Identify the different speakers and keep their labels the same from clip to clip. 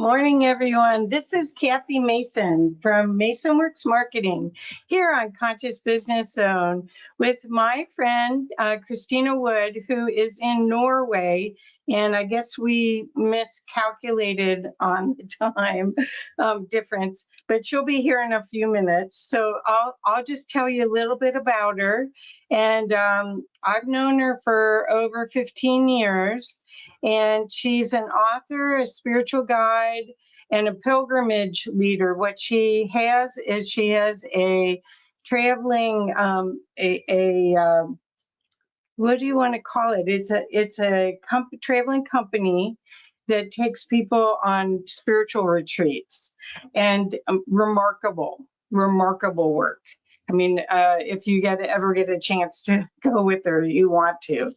Speaker 1: morning, everyone. This is Kathy Mason from Mason Works Marketing here on Conscious Business Zone with my friend, Kristina Wood, who is in Norway. And I guess we miscalculated on the time difference, but she'll be here in a few minutes. So I'll just tell you a little bit about her. And I've known her for over 15 years. And she's an author, a spiritual guide, and a pilgrimage leader. What she has is she has a traveling, what do you want to call it? It's a traveling company that takes people on spiritual retreats, and remarkable work. I mean, if you ever get a chance to go with her, you want to.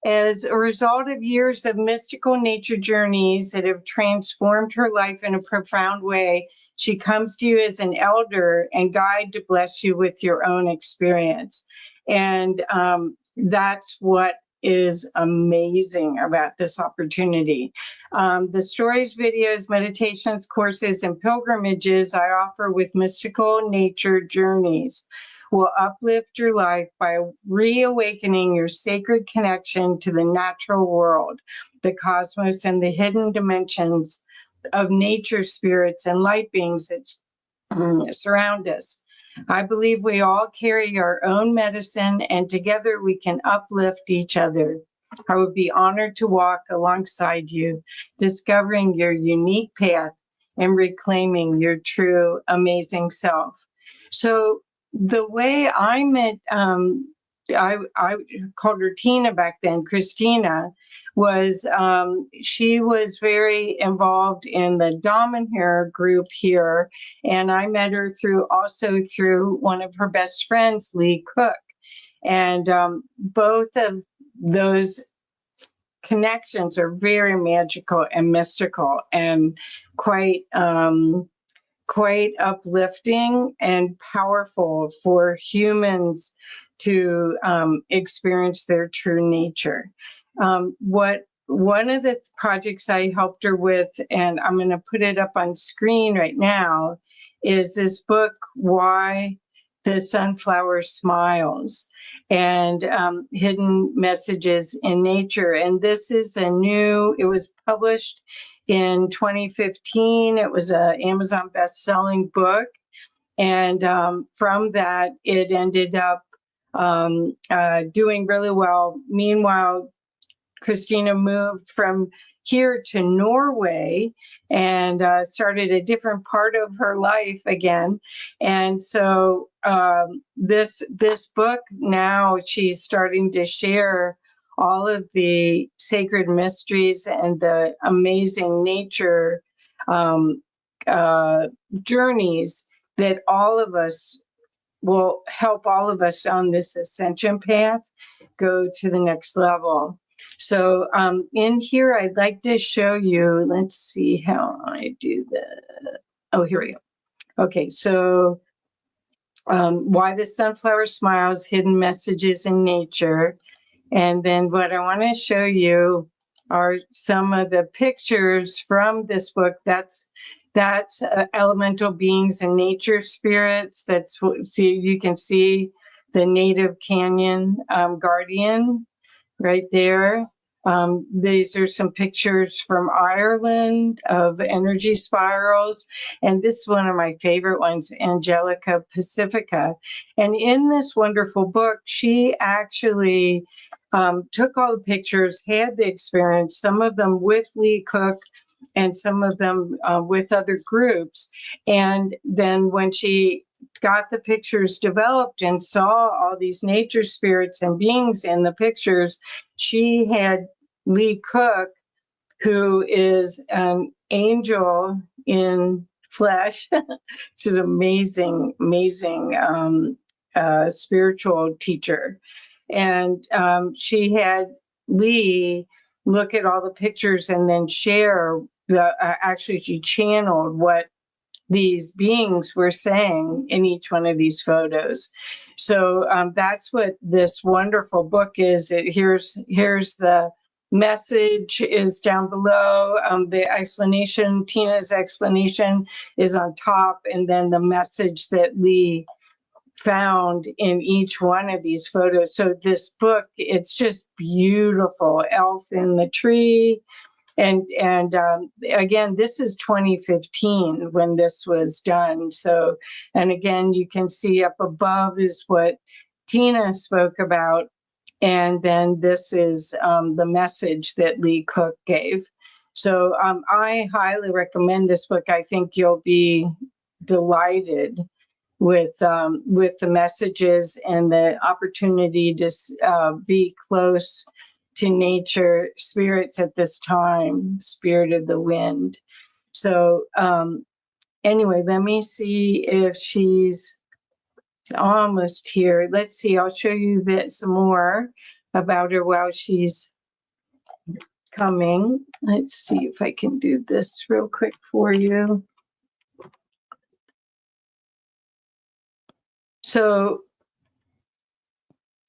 Speaker 1: As a result of years of mystical nature journeys that have transformed her life in a profound way, she comes to you as an elder and guide to bless you with your own experience. And that's what is amazing about this opportunity. The stories, videos, meditations, courses, and pilgrimages I offer with mystical nature journeys will uplift your life by reawakening your sacred connection to the natural world, the cosmos, and the hidden dimensions of nature spirits and light beings that surround us. I believe we all carry our own medicine, and together we can uplift each other. I would be honored to walk alongside you, discovering your unique path and reclaiming your true, amazing self. So the way I met, I called her Tina back then, Kristina, was she was very involved in the Dominher group here. And I met her also through one of her best friends, Lee Cook. And both of those connections are very magical and mystical and quite uplifting and powerful for humans to experience their true nature. One of the projects I helped her with, and I'm going to put it up on screen right now, is this book, Why the Sunflower Smiles, and Hidden Messages in Nature. And this is it was published in 2015. It was an Amazon best-selling book. And from that, it ended up doing really well. Meanwhile, Kristina moved from here to Norway and started a different part of her life again. And so this book, now she's starting to share all of the sacred mysteries and the amazing nature journeys that all of us will help all of us on this ascension path go to the next level. So in here, I'd like to show you, let's see how I do that. Oh, here we go. Okay, so Why the Sunflower Smiles, Hidden Messages in Nature. And then what I want to show you are some of the pictures from this book. That's elemental beings and nature spirits. You can see the native canyon guardian right there. These are some pictures from Ireland of energy spirals. And this is one of my favorite ones, Angelica Pacifica. And in this wonderful book, she actually took all the pictures, had the experience, some of them with Lee Cook and some of them with other groups. And then when she got the pictures developed and saw all these nature spirits and beings in the pictures, she had Lee Cook, who is an angel in flesh. She's an amazing spiritual teacher. And she had Lee look at all the pictures and then share actually she channeled what these beings were saying in each one of these photos. So that's what this wonderful book is. Here's the message is down below. The explanation, Tina's explanation, is on top, and then the message that Lee found in each one of these photos. So this book, it's just beautiful. Elf in the Tree. And again, this is 2015 when this was done. So, and again, you can see up above is what Tina spoke about. And then this is the message that Lee Cook gave. So I highly recommend this book. I think you'll be delighted with the messages and the opportunity to be close to nature, spirits at this time, spirit of the wind. So anyway, let me see if she's almost here. Let's see, I'll show you some more about her while she's coming. Let's see if I can do this real quick for you. So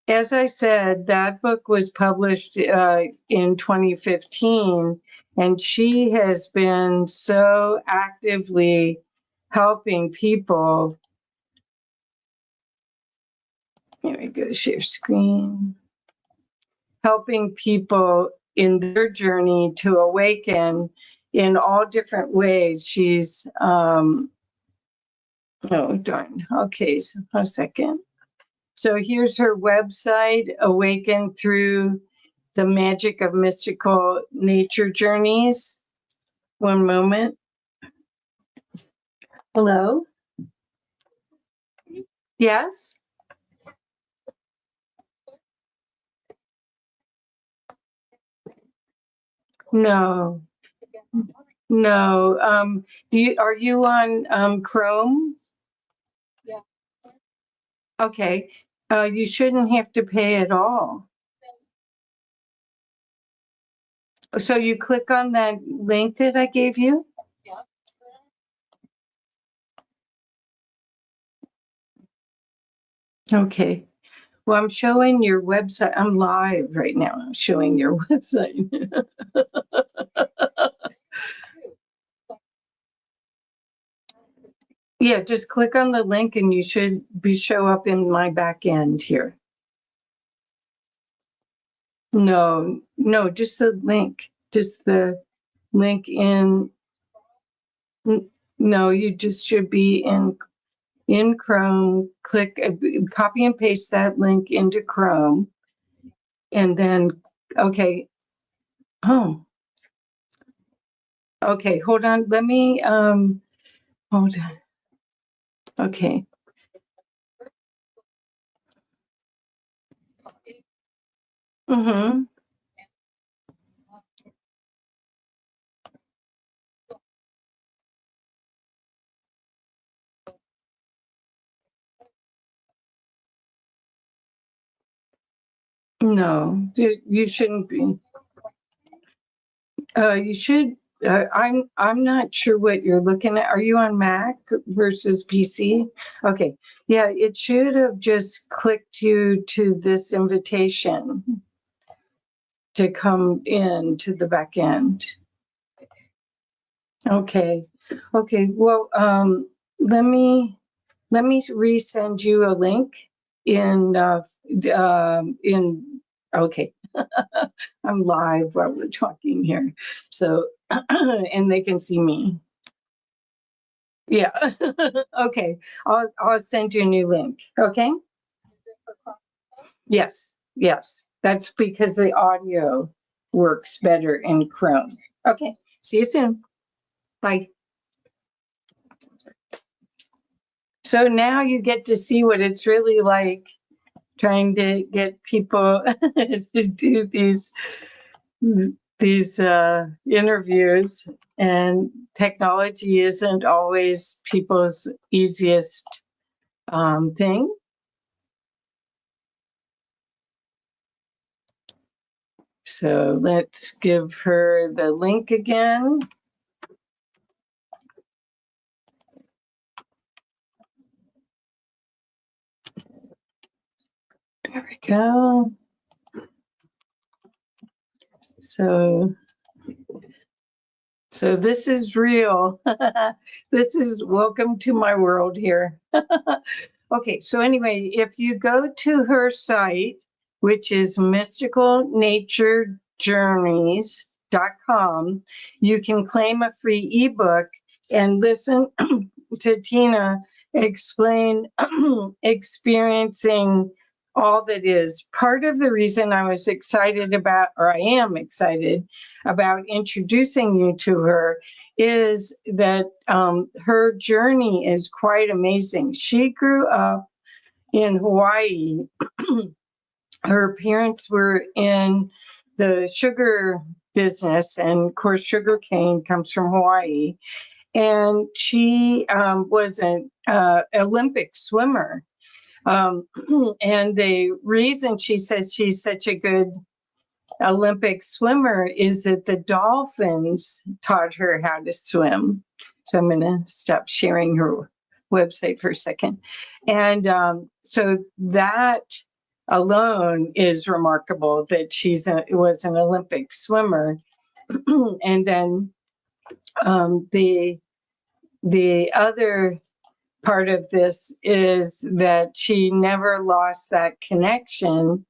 Speaker 1: as I said, that book was published in 2015, and she has been so actively helping people. Here we go, share screen. Helping people in their journey to awaken in all different ways. She's, oh, darn. Okay, so a second. So here's her website, Awaken Through the Magic of Mystical Nature Journeys. One moment. Hello? Yes? No. No. Are you on Chrome?
Speaker 2: Yeah.
Speaker 1: Okay. You shouldn't have to pay at all. So you click on that link that I gave you?
Speaker 2: Yeah.
Speaker 1: Okay. Well, I'm showing your website. I'm live right now. I'm showing your website. Yeah, just click on the link and you should show up in my back end here. No, just the link. Just the link in. No, you just should be in Chrome. Click, copy and paste that link into Chrome. And then, okay. Oh, okay. Hold on. Let me, hold on. Okay. Mm-hmm. No, you shouldn't be. You should. I'm not sure what you're looking at. Are you on Mac versus PC? Okay. Yeah, it should have just clicked you to this invitation to come in to the back end. Okay. Okay. Well, let me resend you a link in okay. I'm live while we're talking here. So and they can see me. Yeah. Okay. I'll send you a new link. Okay? Yes. Yes. That's because the audio works better in Chrome. Okay. See you soon. Bye. So now you get to see what it's really like trying to get people to do these interviews, and technology isn't always people's easiest thing. So let's give her the link again. There we go. So this is real. This is welcome to my world here. Okay, so anyway, if you go to her site, which is mysticalnaturejourneys.com, you can claim a free ebook and listen to Tina explain experiencing all that is. Part of the reason I was excited about, or I am excited about introducing you to her, is that her journey is quite amazing. She grew up in Hawaii. Her parents were in the sugar business, and of course, sugar cane comes from Hawaii. And she was an Olympic swimmer. And the reason she says she's such a good Olympic swimmer is that the dolphins taught her how to swim. So I'm going to stop sharing her website for a second. And so that alone is remarkable, that was an Olympic swimmer. And then the other part of this is that she never lost that connection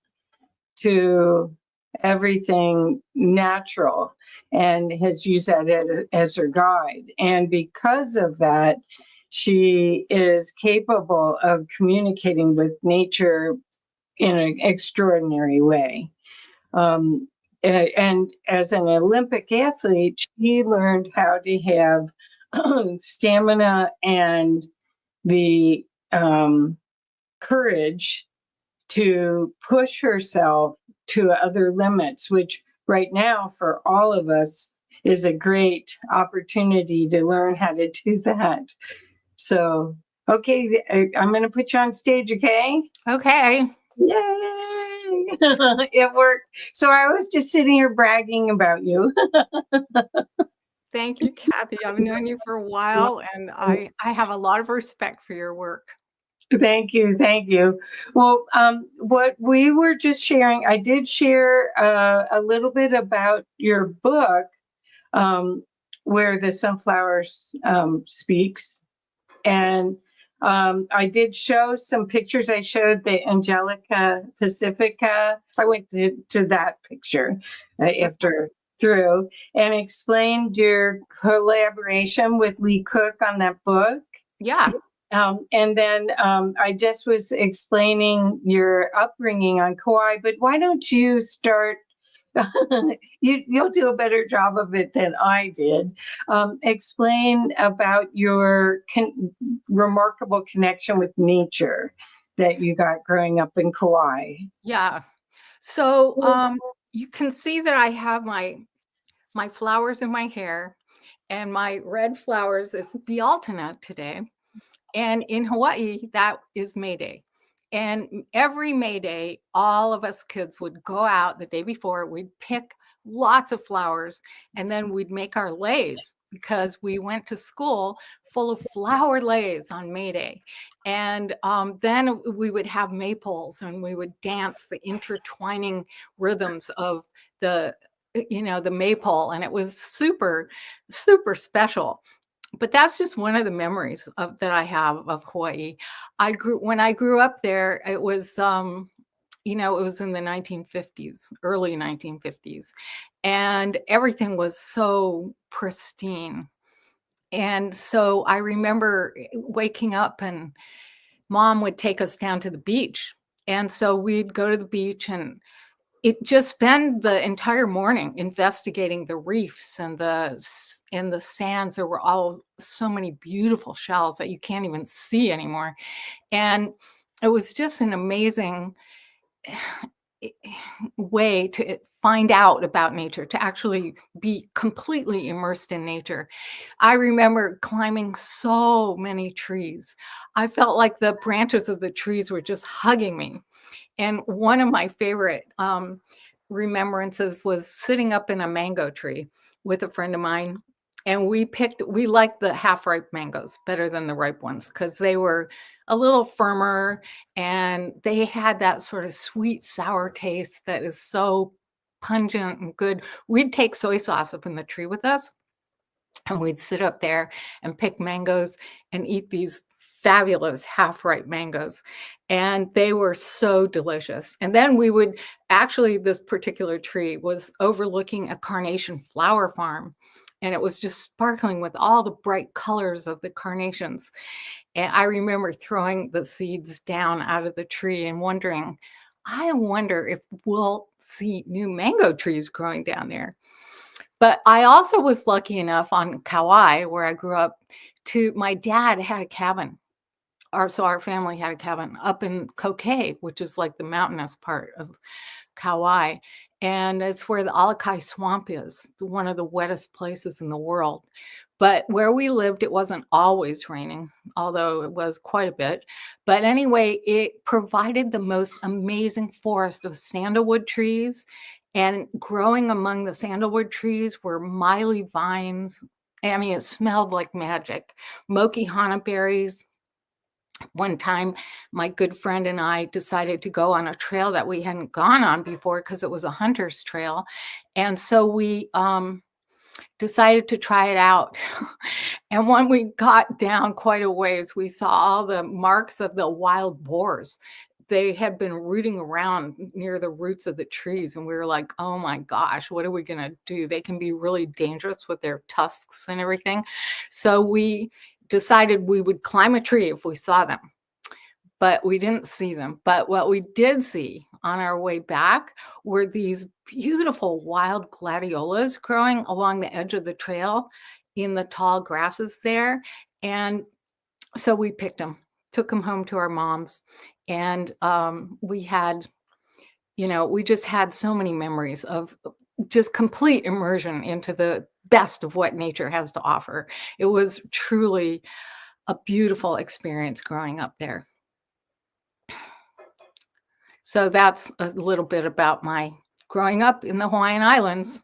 Speaker 1: to everything natural and has used that as her guide. And because of that, she is capable of communicating with nature in an extraordinary way. And as an Olympic athlete, she learned how to have stamina and the courage to push herself to other limits, which right now for all of us is a great opportunity to learn how to do that. So, okay, I'm going to put you on stage, okay?
Speaker 2: Okay.
Speaker 1: Yay! It worked. So I was just sitting here bragging about you.
Speaker 2: Thank you, Kathy. I've known you for a while, and I have a lot of respect for your work.
Speaker 1: Thank you. Thank you. Well, what we were just sharing, I did share a little bit about your book, where the sunflower speaks. And I did show some pictures. I showed the Angelica Pacifica. I went to that picture after through and explained your collaboration with Lee Cook on that book.
Speaker 2: Yeah.
Speaker 1: And then I just was explaining your upbringing on Kauai, but why don't you start? You'll do a better job of it than I did. Explain about your remarkable connection with nature that you got growing up in Kauai.
Speaker 2: Yeah. So you can see that I have my flowers in my hair, and my red flowers is Bealtaina today. And in Hawaii, that is May Day. And every May Day, all of us kids would go out the day before, we'd pick lots of flowers, and then we'd make our leis, because we went to school full of flower leis on May Day. And then we would have maypoles, and we would dance the intertwining rhythms of the maypole, and it was super, super special. But that's just one of the memories that I have of Hawaii. When I grew up there, it was it was in the 1950s, early 1950s, and everything was so pristine. And so I remember waking up, and Mom would take us down to the beach. And so we'd go to the beach and just spend the entire morning investigating the reefs and the sands. There were so many beautiful shells that you can't even see anymore. And it was just an amazing way to find out about nature, to actually be completely immersed in nature. I remember climbing so many trees. I felt like the branches of the trees were just hugging me. And one of my favorite remembrances was sitting up in a mango tree with a friend of mine. And we liked the half-ripe mangoes better than the ripe ones, because they were a little firmer and they had that sort of sweet, sour taste that is so pungent and good. We'd take soy sauce up in the tree with us, and we'd sit up there and pick mangoes and eat these fabulous half-ripe mangoes, and they were so delicious. And then we would actually, this particular tree was overlooking a carnation flower farm, and it was just sparkling with all the bright colors of the carnations. And I remember throwing the seeds down out of the tree and wondering, I wonder if we'll see new mango trees growing down there. But I also was lucky enough on Kauai, where I grew up, to my dad had a cabin. Our family had a cabin up in Kokay, which is like the mountainous part of Kauai. And it's where the Alakai Swamp is, one of the wettest places in the world. But where we lived, it wasn't always raining, although it was quite a bit. But anyway, it provided the most amazing forest of sandalwood trees. And growing among the sandalwood trees were miley vines. I mean, it smelled like magic. Moki berries. One time, my good friend and I decided to go on a trail that we hadn't gone on before because it was a hunter's trail. And so we decided to try it out. And when we got down quite a ways, we saw all the marks of the wild boars. They had been rooting around near the roots of the trees. And we were like, oh my gosh, what are we going to do? They can be really dangerous with their tusks and everything. So we decided we would climb a tree if we saw them, but we didn't see them. But what we did see on our way back were these beautiful wild gladiolas growing along the edge of the trail in the tall grasses there. And so we picked them, took them home to our moms, and we had, we just had so many memories of just complete immersion into the best of what nature has to offer. It was truly a beautiful experience growing up there. So that's a little bit about my growing up in the Hawaiian Islands.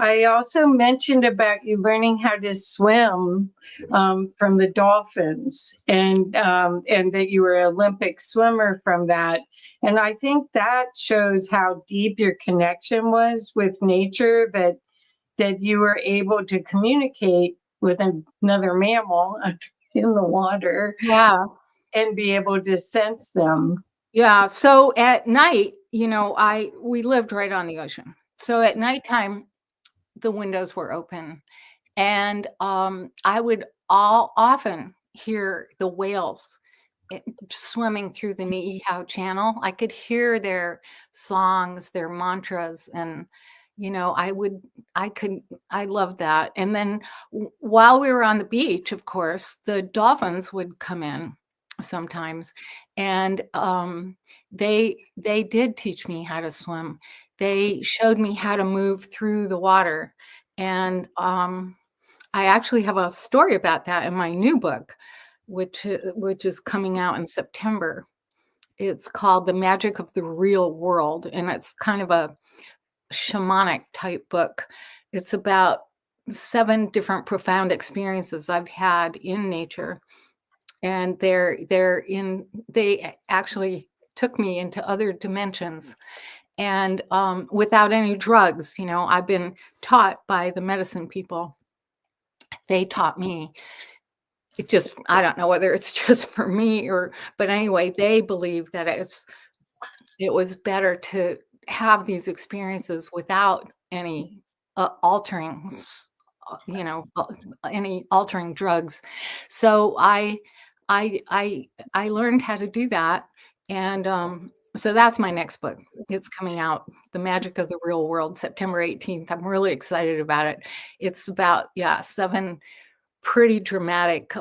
Speaker 1: I also mentioned about you learning how to swim from the dolphins, and that you were an Olympic swimmer from that. And I think that shows how deep your connection was with nature, that you were able to communicate with another mammal in the water,
Speaker 2: Yeah.
Speaker 1: and be able to sense them.
Speaker 2: Yeah. So at night, we lived right on the ocean. So at nighttime, the windows were open, and I would often hear the whales swimming through the Niihau Channel. I could hear their songs, their mantras, and I loved that. And then while we were on the beach, of course, the dolphins would come in sometimes, and they did teach me how to swim. They showed me how to move through the water, and I actually have a story about that in my new book, which is coming out in September. It's called The Magic of the Real World, and it's kind of a shamanic type book. It's about 7 different profound experiences I've had in nature, and they actually took me into other dimensions, and without any drugs. I've been taught by the medicine people. They taught me. I don't know whether it's just for me but anyway, they believe that it was better to have these experiences without any altering, any altering drugs. So I learned how to do that, and so that's my next book. It's coming out, The Magic of the Real World, September 18th. I'm really excited about it. It's about 7 pretty dramatic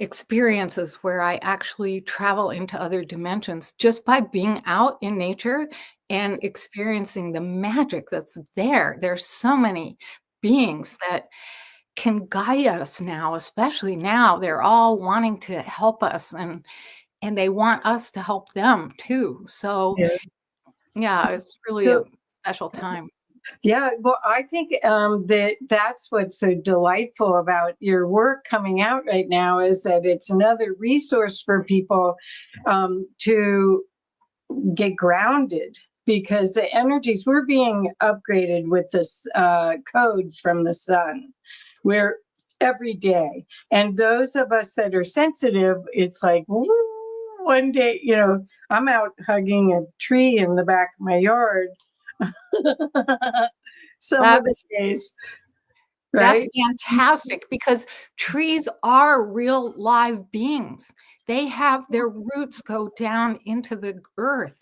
Speaker 2: experiences where I actually travel into other dimensions just by being out in nature and experiencing the magic that's there. There's so many beings that can guide us now, especially now. They're all wanting to help us, and they want us to help them too. So
Speaker 1: Yeah.
Speaker 2: yeah, it's really a
Speaker 1: So
Speaker 2: special time.
Speaker 1: Yeah, well, I think that's what's so delightful about your work coming out right now is that it's another resource for people to get grounded, because the energies, we're being upgraded with this codes from the sun. We're every day, and those of us that are sensitive, it's like, woo, one day, I'm out hugging a tree in the back of my yard some of the
Speaker 2: That's
Speaker 1: days,
Speaker 2: That's
Speaker 1: right?
Speaker 2: fantastic because trees are real live beings. They have their roots go down into the earth.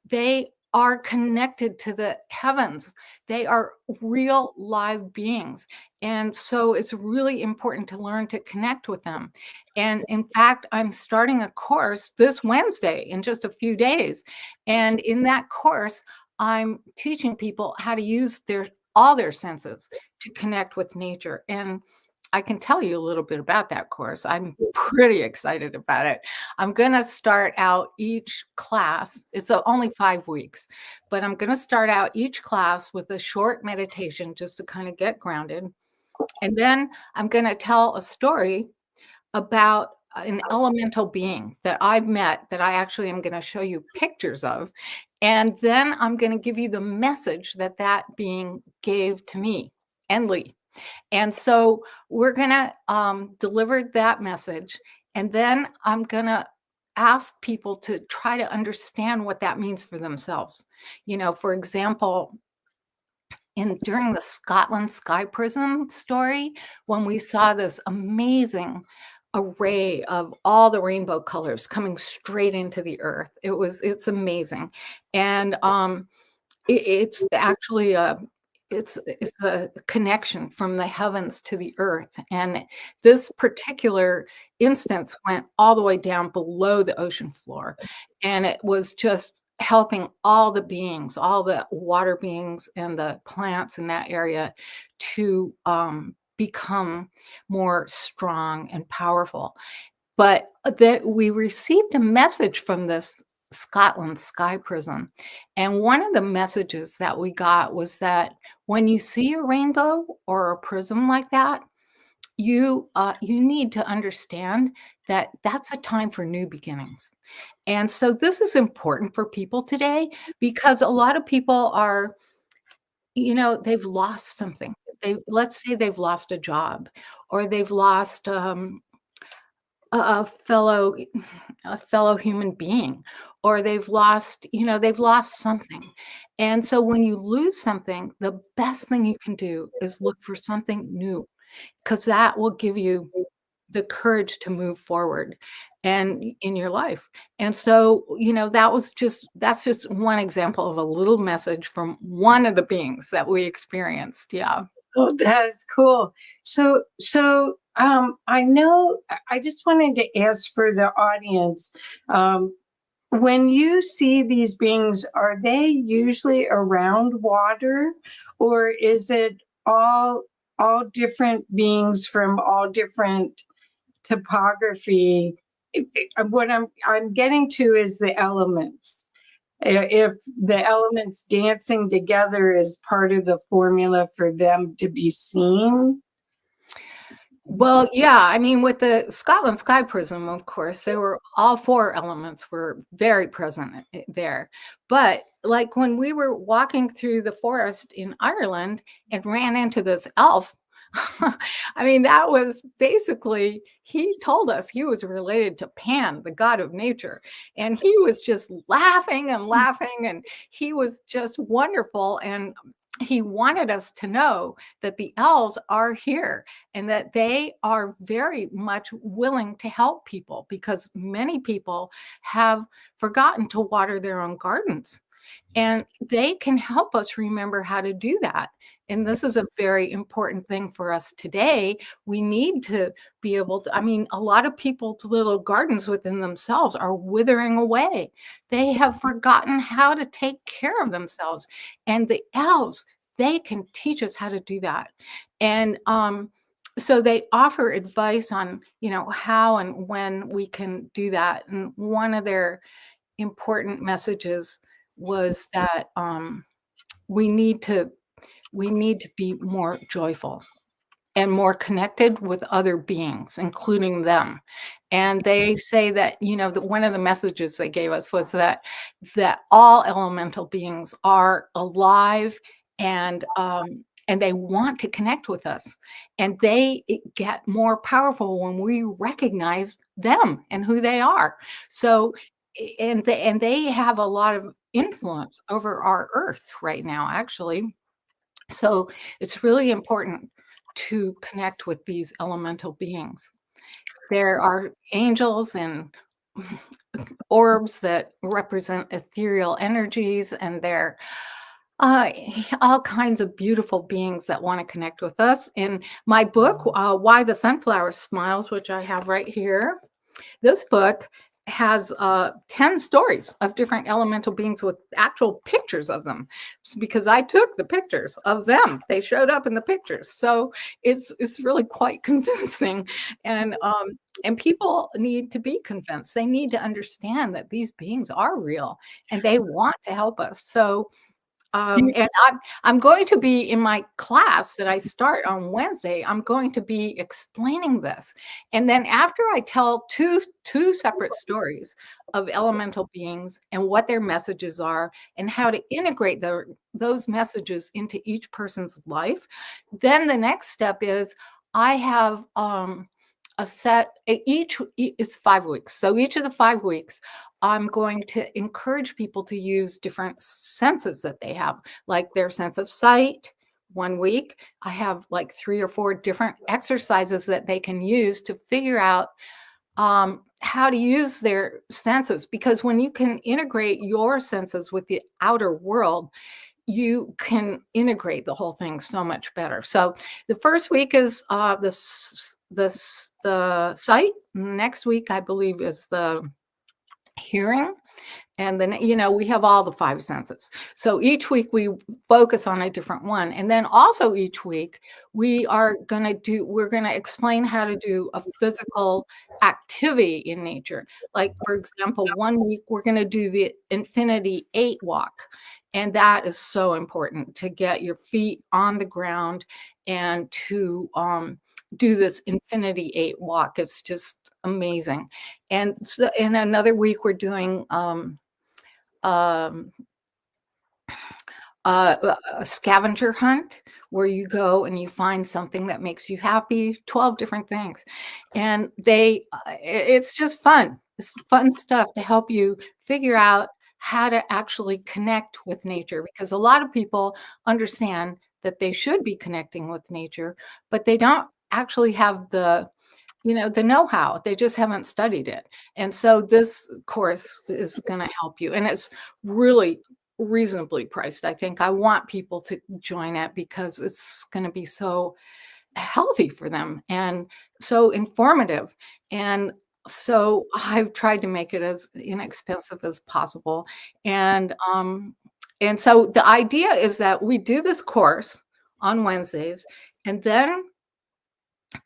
Speaker 2: They are connected to the heavens. They are real live beings. And so it's really important to learn to connect with them. And in fact, I'm starting a course this Wednesday in just a few days. And in that course, I'm teaching people how to use all their senses to connect with nature. And I can tell you a little bit about that course. I'm pretty excited about it. I'm going to start out each class. It's only 5 weeks, but I'm going to start out each class with a short meditation just to kind of get grounded. And then I'm going to tell a story about an elemental being that I've met that I actually am going to show you pictures of. And then I'm going to give you the message that that being gave to me and Lee. And so we're going to deliver that message. And then I'm going to ask people to try to understand what that means for themselves. For example, during the Scotland Sky Prism story, when we saw this amazing array of all the rainbow colors coming straight into the earth, it's amazing. And it's actually it's a connection from the heavens to the earth. And this particular instance went all the way down below the ocean floor. And it was just helping all the beings, all the water beings and the plants in that area to become more strong and powerful. But that we received a message from this Scotland Sky Prism. And one of the messages that we got was that when you see a rainbow or a prism like that, you need to understand that that's a time for new beginnings. And so this is important for people today because a lot of people are, they've lost something. Let's say they've lost a job or they've lost a fellow a fellow human being, or they've lost something. And so when you lose something, the best thing you can do is look for something new, because that will give you the courage to move forward and in your life. And so, that's just one example of a little message from one of the beings that we experienced. Yeah.
Speaker 1: Oh, that's cool. So, I know, I just wanted to ask for the audience, when you see these beings, are they usually around water, or is it all different beings from all different topography? What I'm getting to is the elements. If the elements dancing together is part of the formula for them to be seen.
Speaker 2: Well, yeah, I mean, with the Scotland Sky Prism, of course, they were all 4 elements were very present there. But like when we were walking through the forest in Ireland and ran into this elf, I mean, that was basically, he told us he was related to Pan, the god of nature. And he was just laughing and laughing, and he was just wonderful. And he wanted us to know that the elves are here and that they are very much willing to help people, because many people have forgotten to water their own gardens. And they can help us remember how to do that. And this is a very important thing for us today. We need to be able to, I mean, a lot of people's little gardens within themselves are withering away. They have forgotten how to take care of themselves. And the elves, they can teach us how to do that. And so they offer advice on, how and when we can do that. And one of their important messages was that we need to we need to be more joyful and more connected with other beings, including them. And they say that, that one of the messages they gave us was that all elemental beings are alive, and they want to connect with us, and they get more powerful when we recognize them and who they are. So, and they have a lot of influence over our earth right now, actually. So it's really important to connect with these elemental beings. There are angels and orbs that represent ethereal energies, and they're uh, all kinds of beautiful beings that want to connect with us. In my book, Why the Sunflower Smiles, which I have right here, this book has 10 stories of different elemental beings with actual pictures of them, because I took the pictures of them. They showed up in the pictures. So it's really quite convincing. And people need to be convinced. They need to understand that these beings are real and they want to help us. So and I'm going to be in my class that I start on Wednesday. I'm going to be explaining this, and then after I tell two separate stories of elemental beings and what their messages are and how to integrate those messages into each person's life, then the next step is I have a set. It's 5 weeks, so each of the 5 weeks I'm going to encourage people to use different senses that they have, like their sense of sight. 1 week, I have like 3 or 4 different exercises that they can use to figure out how to use their senses. Because when you can integrate your senses with the outer world, you can integrate the whole thing so much better. So the first week is the sight. Next week, I believe, is the hearing. And then, we have all the 5 senses. So each week we focus on a different one. And then also each week we're going to explain how to do a physical activity in nature. Like, for example, 1 week we're going to do the Infinity 8 walk. And that is so important, to get your feet on the ground and to do this Infinity 8 walk. It's just amazing. And so in another week, we're doing a scavenger hunt, where you go and you find something that makes you happy, 12 different things. And it's just fun. It's fun stuff to help you figure out how to actually connect with nature, because a lot of people understand that they should be connecting with nature, but they don't actually have the know-how. They just haven't studied it. And so this course is going to help you. And it's really reasonably priced. I think I want people to join it because it's going to be so healthy for them and so informative. And so I've tried to make it as inexpensive as possible. And so the idea is that we do this course on Wednesdays, and then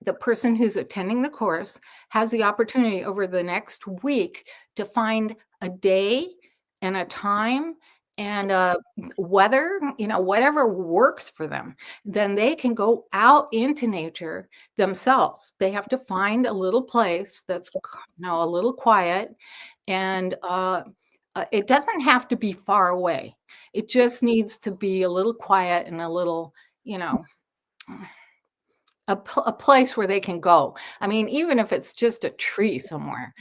Speaker 2: the person who's attending the course has the opportunity over the next week to find a day and a time and weather, whatever works for them. Then they can go out into nature themselves. They have to find a little place that's, a little quiet, and it doesn't have to be far away. It just needs to be a little quiet and a little, a place where they can go. I mean, even if it's just a tree somewhere,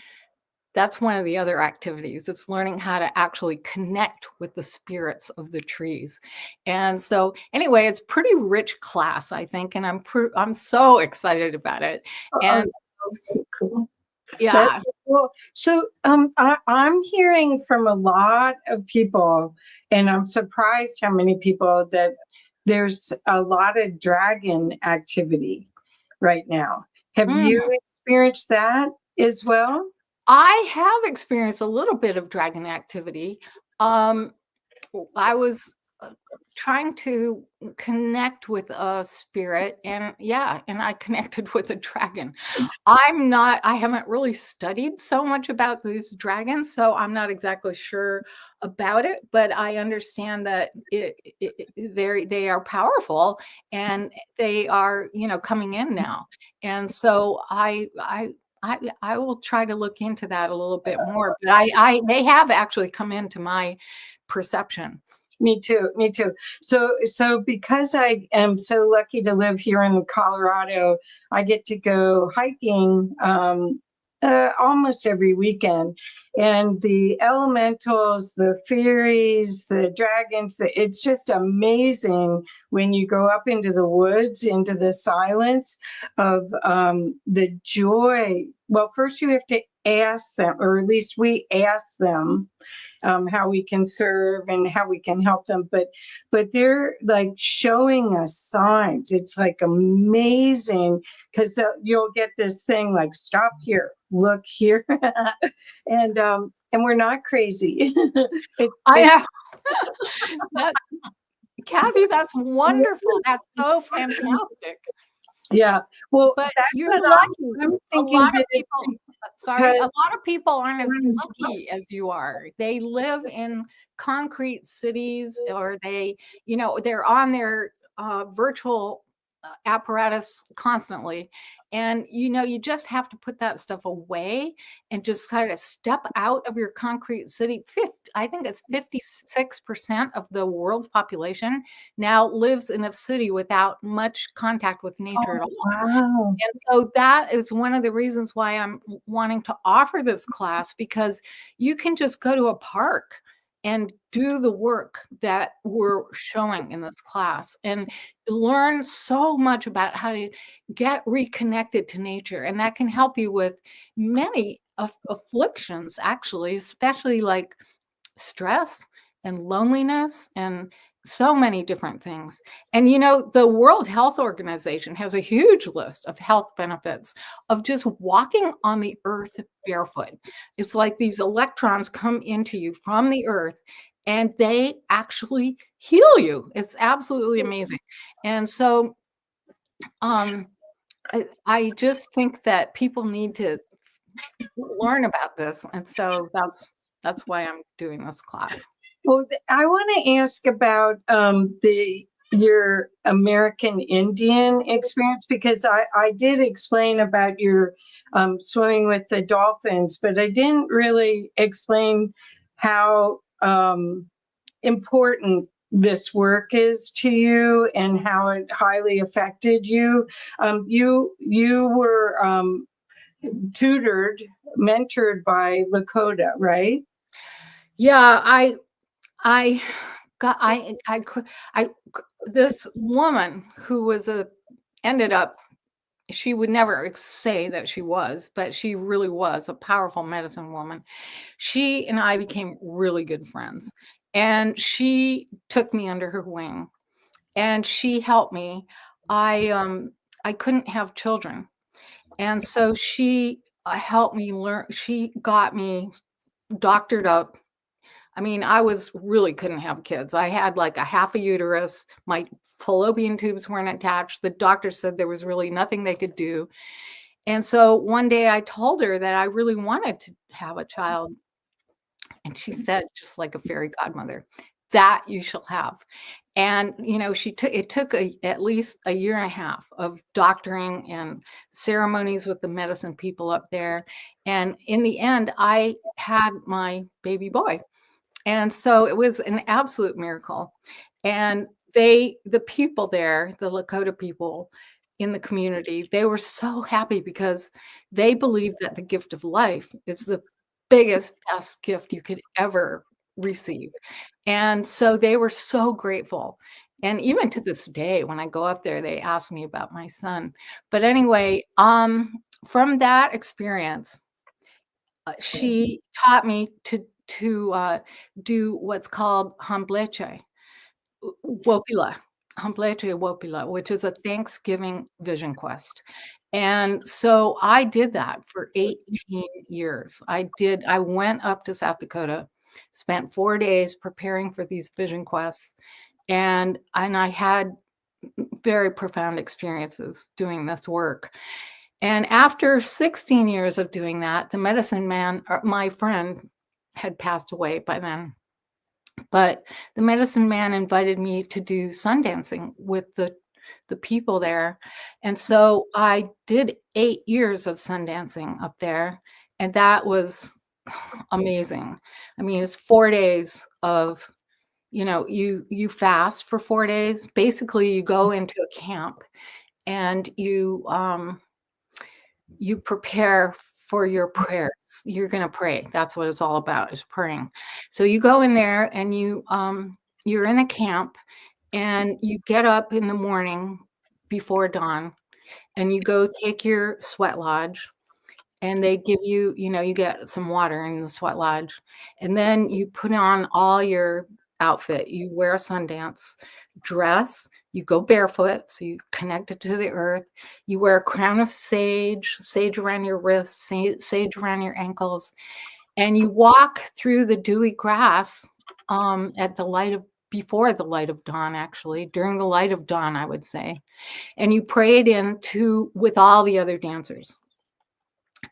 Speaker 2: that's one of the other activities. It's learning how to actually connect with the spirits of the trees. And so anyway, it's pretty rich class, I think, and I'm so excited about it. And
Speaker 1: that's cool.
Speaker 2: yeah.
Speaker 1: That's cool. So I'm hearing from a lot of people, and I'm surprised how many people, that there's a lot of dragon activity right now. Have you experienced that as well?
Speaker 2: I have experienced a little bit of dragon activity. I was trying to connect with a spirit, and I connected with a dragon. I haven't really studied so much about these dragons, so I'm not exactly sure about it, but I understand that they are powerful, and they are, coming in now. And so I will try to look into that a little bit more, but they have actually come into my perception.
Speaker 1: Me too. Me too. So because I am so lucky to live here in Colorado, I get to go hiking almost every weekend, and the elementals, the fairies, the dragons. It's just amazing when you go up into the woods, into the silence of the joy. Well, first you have to ask them, or at least we ask them, how we can serve and how we can help them, but they're like showing us signs. It's like amazing, because you'll get this thing like, stop here, look here. And we're not crazy.
Speaker 2: I have that, Kathy, that's wonderful. That's so fantastic.
Speaker 1: Yeah, well,
Speaker 2: But
Speaker 1: that's
Speaker 2: you're
Speaker 1: what
Speaker 2: lucky.
Speaker 1: I'm
Speaker 2: A
Speaker 1: thinking,
Speaker 2: lot of
Speaker 1: that it's
Speaker 2: people, sorry, a
Speaker 1: because
Speaker 2: lot of people aren't as lucky as you are. They live in concrete cities, or they're on their virtual apparatus constantly. And you just have to put that stuff away and just kind of step out of your concrete city. I think it's 56% of the world's population now lives in a city without much contact with nature at all.
Speaker 1: wow.
Speaker 2: And so that is one of the reasons why I'm wanting to offer this class, because you can just go to a park and do the work that we're showing in this class and learn so much about how to get reconnected to nature. And that can help you with many afflictions, actually, especially like stress and loneliness and so many different things. And the World Health Organization has a huge list of health benefits of just walking on the earth barefoot. It's like these electrons come into you from the earth and they actually heal you. It's absolutely amazing. And so I just think that people need to learn about this. And so that's why I'm doing this class.
Speaker 1: Well, I want to ask about your American Indian experience, because I did explain about your swimming with the dolphins, but I didn't really explain how important this work is to you and how it highly affected you. You were mentored by Lakota, right?
Speaker 2: Yeah, I got I this woman who ended up, she would never say that she was, but she really was a powerful medicine woman. She and I became really good friends, and she took me under her wing, and she helped me. I couldn't have children, and so she helped me learn. She got me doctored up. I mean, I really couldn't have kids. I had like a half a uterus. My fallopian tubes weren't attached. The doctor said there was really nothing they could do. And so one day I told her that I really wanted to have a child. And she said, just like a fairy godmother, that you shall have. And it took at least a year and a half of doctoring and ceremonies with the medicine people up there. And in the end, I had my baby boy. And so it was an absolute miracle. And the people there, the Lakota people in the community, they were so happy because they believed that the gift of life is the biggest, best gift you could ever receive. And so they were so grateful. And even to this day, when I go up there, they ask me about my son. But anyway, from that experience, she taught me to do what's called Hambleche Wopila, Hambleche Wopila, which is a Thanksgiving vision quest. And so I did that for 18 years. I went up to South Dakota Spent 4 days preparing for these vision quests, and I had very profound experiences doing this work. And after 16 years of doing that, the medicine man, my friend, had passed away by then. But the medicine man invited me to do sun dancing with the people there. And so I did 8 years of sun dancing up there, and that was amazing. I mean, it's 4 days of, you fast for 4 days. Basically, you go into a camp and you prepare for your prayers. You're gonna pray. That's what it's all about, is praying. So you go in there and you're in a camp, and you get up in the morning before dawn, and you go take your sweat lodge, and they give you, you get some water in the sweat lodge, and then you put on all your outfit. You wear a Sundance dress, you go barefoot, so you connect it to the earth. You wear a crown of sage around your wrists, sage around your ankles, and you walk through the dewy grass at the light of before the light of dawn, actually, during the light of dawn, I would say. And you prayed with all the other dancers.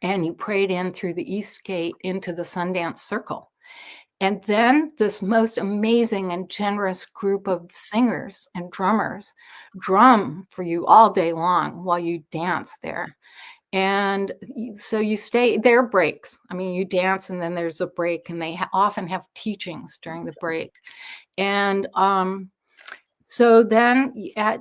Speaker 2: And you prayed in through the east gate into the Sundance Circle. And then this most amazing and generous group of singers and drummers drum for you all day long while you dance there. And so you stay, there are breaks. I mean, you dance and then there's a break, and they often have teachings during the break. And so then at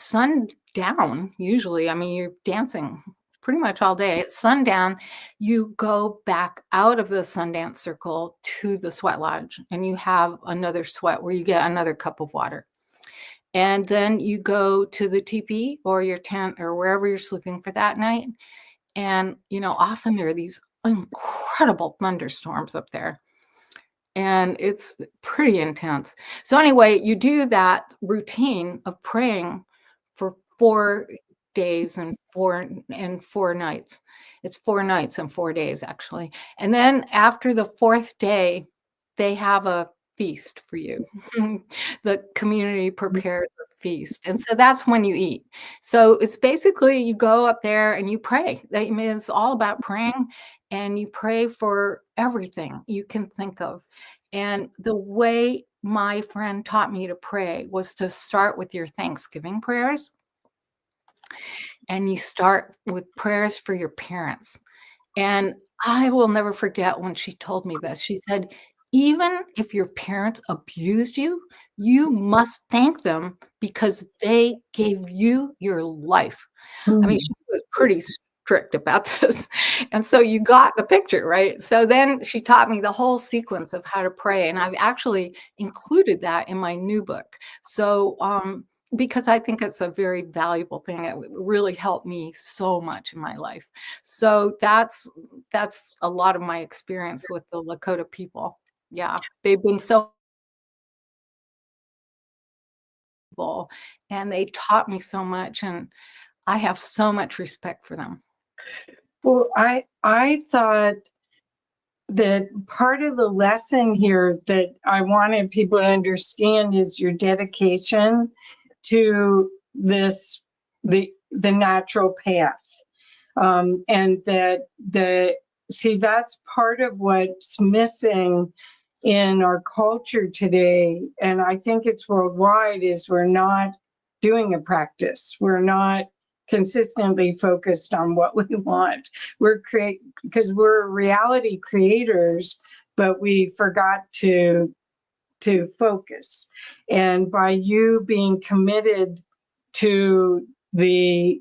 Speaker 2: sundown, usually, I mean, you're dancing pretty much all day. At sundown, you go back out of the Sundance Circle to the sweat lodge, and you have another sweat where you get another cup of water. And then you go to the teepee or your tent or wherever you're sleeping for that night. And, often there are these incredible thunderstorms up there, and it's pretty intense. So anyway, you do that routine of praying for 4 days and 4 nights. It's 4 nights and 4 days, actually. And then after the 4th day, they have a feast for you. The community prepares a feast, and so that's when you eat. So it's basically, you go up there and you pray. I mean, it's all about praying, and you pray for everything you can think of. And the way my friend taught me to pray was to start with your Thanksgiving prayers, and you start with prayers for your parents. And I will never forget when she told me this. She said, "Even if your parents abused you, you must thank them because they gave you your life." I mean, she was pretty strict about this. And so you got the picture, right? So then she taught me the whole sequence of how to pray. And I've actually included that in my new book. So, because I think it's a very valuable thing. It really helped me so much in my life. So that's a lot of my experience with the Lakota people. Yeah, they've been so cool, and they taught me so much, and I have so much respect for them.
Speaker 1: Well, I thought that part of the lesson here that I wanted people to understand is your dedication to the natural path, and that's part of what's missing in our culture today, and I think it's worldwide, is we're not doing a practice. We're not consistently focused on what we want. Because we're reality creators, but we forgot to focus. And by you being committed to the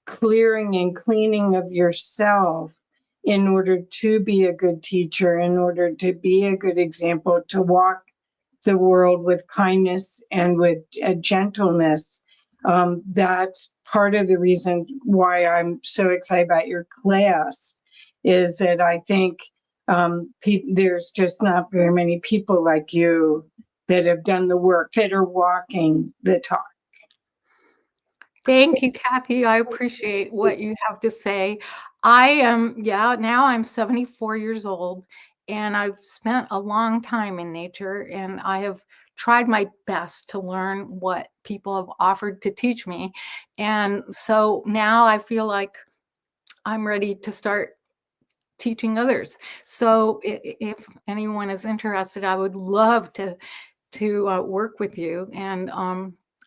Speaker 1: clearing and cleaning of yourself in order to be a good teacher, in order to be a good example, to walk the world with kindness and with gentleness, that's part of the reason why I'm so excited about your class, is that I think there's just not very many people like you that have done the work, that are walking the talk.
Speaker 2: Thank you, Kathy. I appreciate what you have to say. Now I'm 74 years old, and I've spent a long time in nature, and I have tried my best to learn what people have offered to teach me. And so now I feel like I'm ready to start teaching others. So if anyone is interested, I would love to work with you. And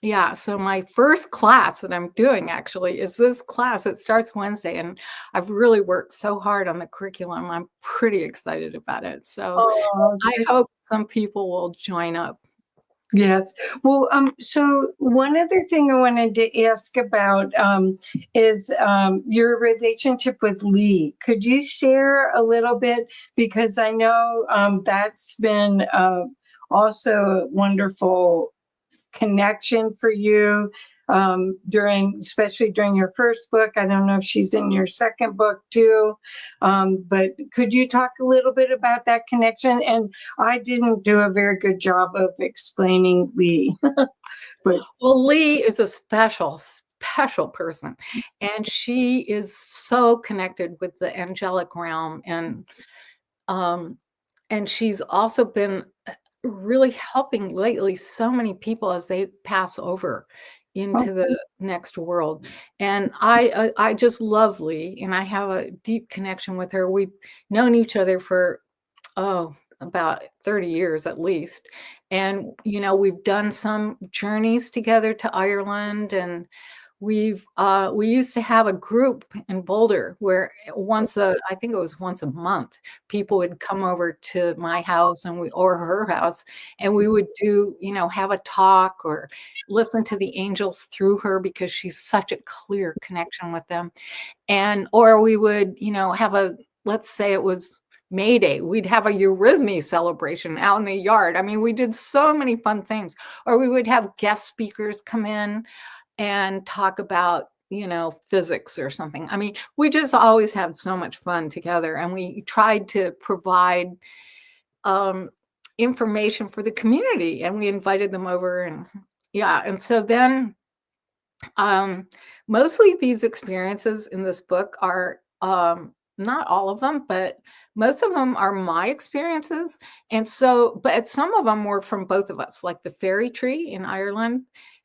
Speaker 2: yeah, so my first class that I'm doing actually is this class. It starts Wednesday, and I've really worked so hard on the curriculum. I'm pretty excited about it. So
Speaker 1: Oh,
Speaker 2: I hope some people will join up.
Speaker 1: yes. Well, so one other thing I wanted to ask about is your relationship with Lee. Could you share a little bit? Because I know that's been also a wonderful connection for you especially during your first book. I don't know if she's in your second book too, but could you talk a little bit about that connection? And I didn't do a very good job of explaining Lee, but
Speaker 2: Well, Lee is a special person, and she is so connected with the angelic realm, um, and she's also been really helping lately so many people as they pass over into the next world. And I just love Lee, and I have a deep connection with her. We've known each other for oh, about 30 years at least. And, we've done some journeys together to Ireland, and we used to have a group in Boulder where I think it was once a month, people would come over to my house or her house, and we would have a talk or listen to the angels through her because she's such a clear connection with them. Or we would, let's say it was May Day, we'd have a Eurythmy celebration out in the yard. I mean, we did so many fun things. Or we would have guest speakers come in and talk about, physics or something. I mean, we just always had so much fun together, and we tried to provide um, information for the community, and we invited them over. And yeah, and so then mostly these experiences in this book are not all of them, but most of them are my experiences. And so, but some of them were from both of us, like the fairy tree in Ireland.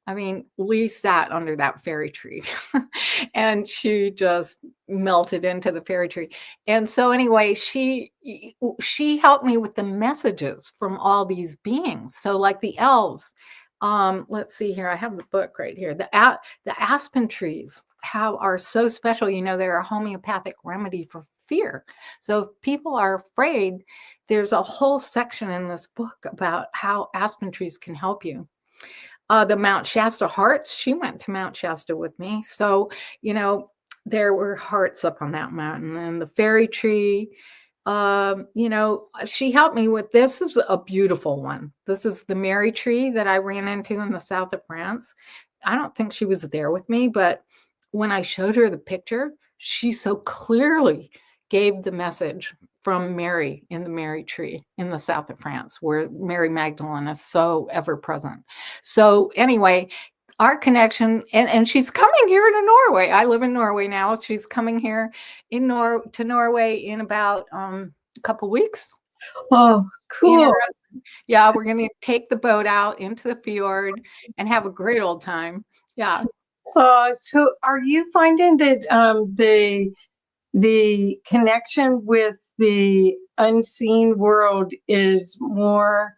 Speaker 2: I mean, Lee sat under that fairy tree and she just melted into the fairy tree. And so anyway, she helped me with the messages from all these beings. So like the elves, let's see here. I have the book right here. The aspen trees are so special. They're a homeopathic remedy for fear. So if people are afraid, there's a whole section in this book about how aspen trees can help you. The Mount Shasta hearts, she went to Mount Shasta with me. So, there were hearts up on that mountain, and the fairy tree. She helped me with this. Is a beautiful one. This is the Mary tree that I ran into in the south of France. I don't think she was there with me, but when I showed her the picture, she so clearly gave the message from Mary in the Mary tree in the south of France, where Mary Magdalene is so ever present. So anyway, our connection, and she's coming here to Norway. I live in Norway now. She's coming here to Norway in about a couple weeks.
Speaker 1: oh, cool.
Speaker 2: Yeah, we're going to take the boat out into the fjord and have a great old time. Yeah.
Speaker 1: So are you finding that the connection with the unseen world is more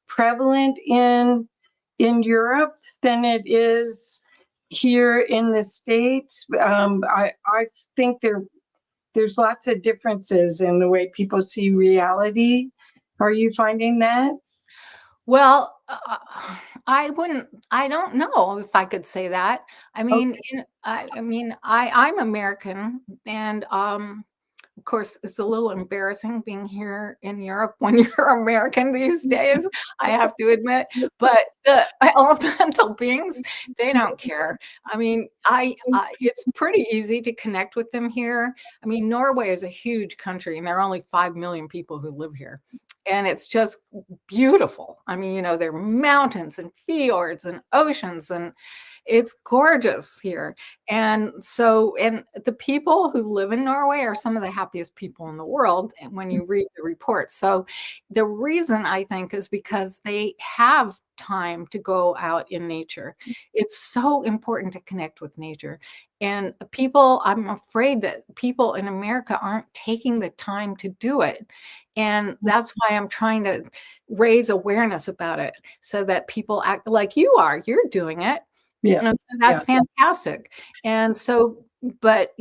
Speaker 1: prevalent in Europe than it is here in the States? I think there's lots of differences in the way people see reality. Are you finding that?
Speaker 2: Well, I don't know if I could say that. I mean, I'm American, and of course, it's a little embarrassing being here in Europe when you're American these days, I have to admit. But the elemental beings, they don't care. I mean, it's pretty easy to connect with them here. I mean, Norway is a huge country, and there are only 5 million people who live here. and it's just beautiful. I mean, there are mountains and fjords and oceans, and it's gorgeous here. And the people who live in Norway are some of the happiest people in the world when you read the reports. So the reason, I think, is because they have time to go out in nature. It's so important to connect with nature. And I'm afraid that people in America aren't taking the time to do it. And that's why I'm trying to raise awareness about it so that people act like you are. You're doing it.
Speaker 1: Yeah.
Speaker 2: And so that's fantastic. And so, but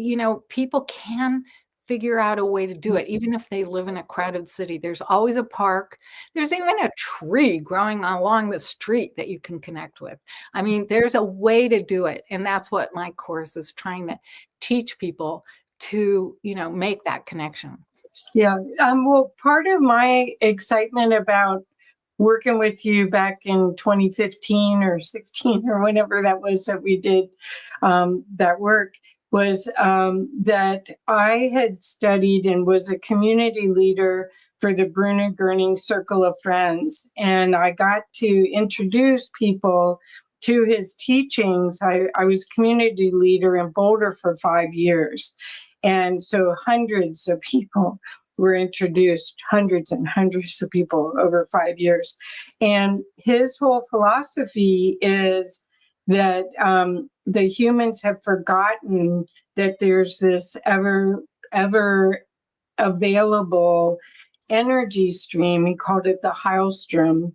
Speaker 2: people can figure out a way to do it, even if they live in a crowded city. There's always a park. There's even a tree growing along the street that you can connect with. I mean, there's a way to do it. And that's what my course is trying to teach people to, make that connection.
Speaker 1: Yeah. Well, part of my excitement about working with you back in 2015 or 16 or whenever that was that we did that work was that I had studied and was a community leader for the Bruno Gurning Circle of Friends. And I got to introduce people to his teachings. I was community leader in Boulder for 5 years. And so hundreds of people were introduced, hundreds and hundreds of people over 5 years. And his whole philosophy is that the humans have forgotten that there's this ever available energy stream. He called it the Heilstrom,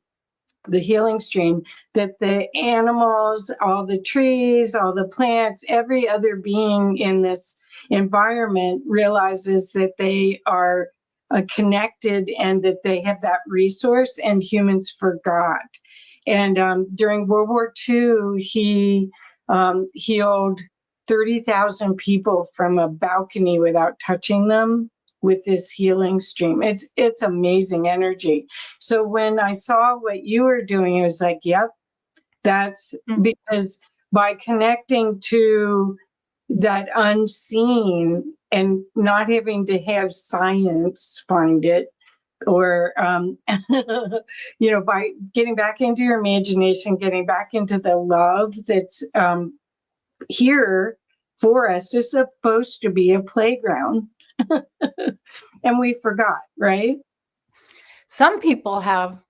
Speaker 1: the healing stream, that the animals, all the trees, all the plants, every other being in this environment realizes that they are connected and that they have that resource, and humans forgot. And during World War II, he healed 30,000 people from a balcony without touching them with this healing stream. It's amazing energy. So when I saw what you were doing, I was like, yep, that's because by connecting to that unseen and not having to have science find it, or by getting back into your imagination, getting back into the love that's here for us. Is supposed to be a playground. And we forgot, right?
Speaker 2: Some people have.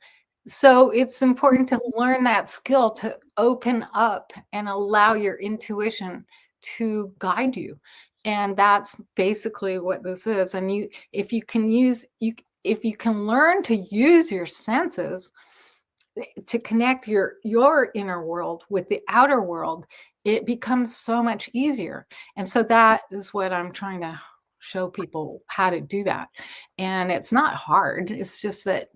Speaker 2: So it's important to learn that skill to open up and allow your intuition to guide you. And that's basically what this is. And if you can learn to use your senses to connect your inner world with the outer world, it becomes so much easier. And so that is what I'm trying to show people, how to do that. And it's not hard. It's just that,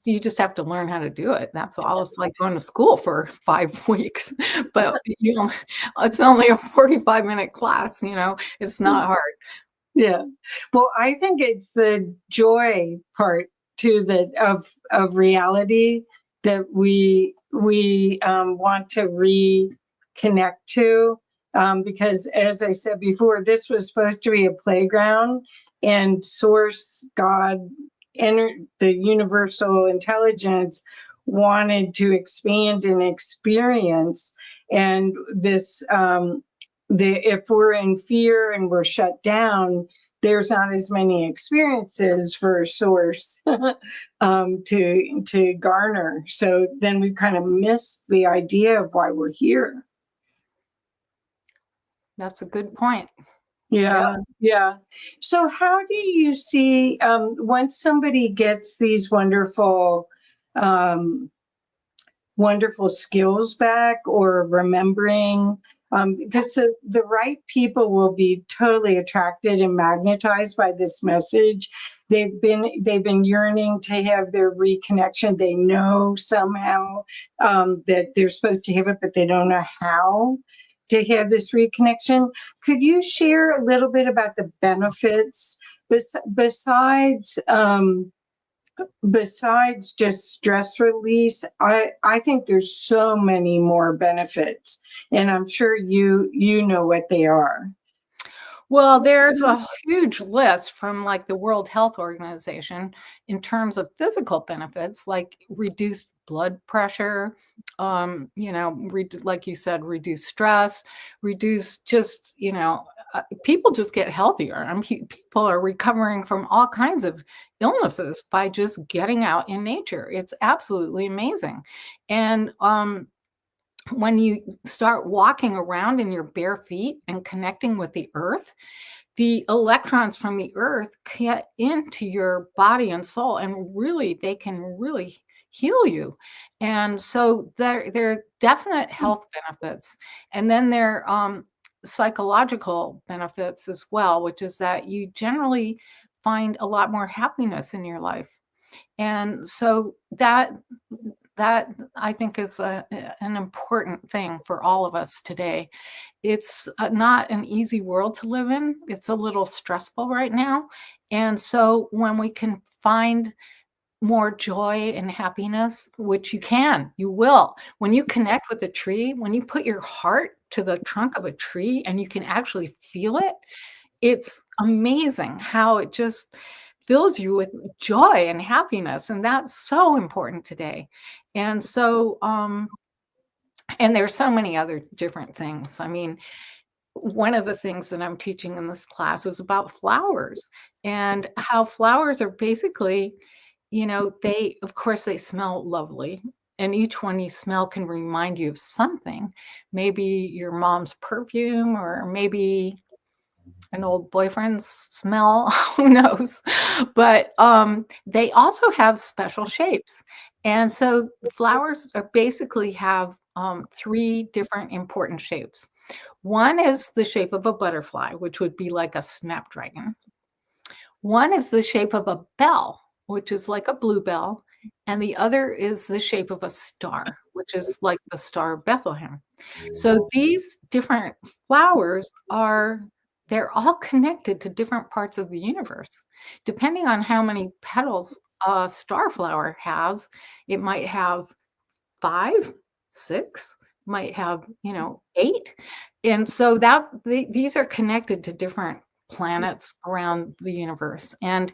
Speaker 2: you just have to learn how to do it. That's all. It's like going to school for 5 weeks, but it's only a 45-minute class. It's not hard.
Speaker 1: Yeah. Well, I think it's the joy part too, of reality that we want to reconnect to, because as I said before, this was supposed to be a playground, and Source, God, the universal intelligence wanted to expand and experience. And this if we're in fear and we're shut down, there's not as many experiences for Source to garner. So then we kind of miss the idea of why we're here.
Speaker 2: That's a good point.
Speaker 1: Yeah. So how do you see, once somebody gets these wonderful skills back, or remembering, because the right people will be totally attracted and magnetized by this message. They've been yearning to have their reconnection. They know somehow that they're supposed to have it, but they don't know how to have this reconnection. Could you share a little bit about the benefits besides just stress release? I think there's so many more benefits, and I'm sure you know what they are.
Speaker 2: Well, there's a huge list from like the World Health Organization in terms of physical benefits, like reduced blood pressure, like you said, reduce stress, reduce just, people just get healthier. People are recovering from all kinds of illnesses by just getting out in nature. It's absolutely amazing. And when you start walking around in your bare feet and connecting with the earth, the electrons from the earth get into your body and soul, and really they can really heal you. And so there are definite health benefits. And then there are psychological benefits as well, which is that you generally find a lot more happiness in your life. And so that I think is an important thing for all of us today. It's not an easy world to live in. It's a little stressful right now. And so when we can find more joy and happiness, which you will. When you connect with a tree, when you put your heart to the trunk of a tree and you can actually feel it, it's amazing how it just fills you with joy and happiness, and that's so important today. And so, and there's so many other different things. I mean, one of the things that I'm teaching in this class is about flowers and how flowers are basically, of course, they smell lovely. And each one you smell can remind you of something, maybe your mom's perfume, or maybe an old boyfriend's smell, who knows? But they also have special shapes. And so flowers are basically have three different important shapes. One is the shape of a butterfly, which would be like a snapdragon. One is the shape of a bell, which is like a bluebell. And the other is the shape of a star, which is like the Star of Bethlehem. So these different flowers they're all connected to different parts of the universe. Depending on how many petals a star flower has, it might have 5, 6, might have, 8. And so these are connected to different planets around the universe. And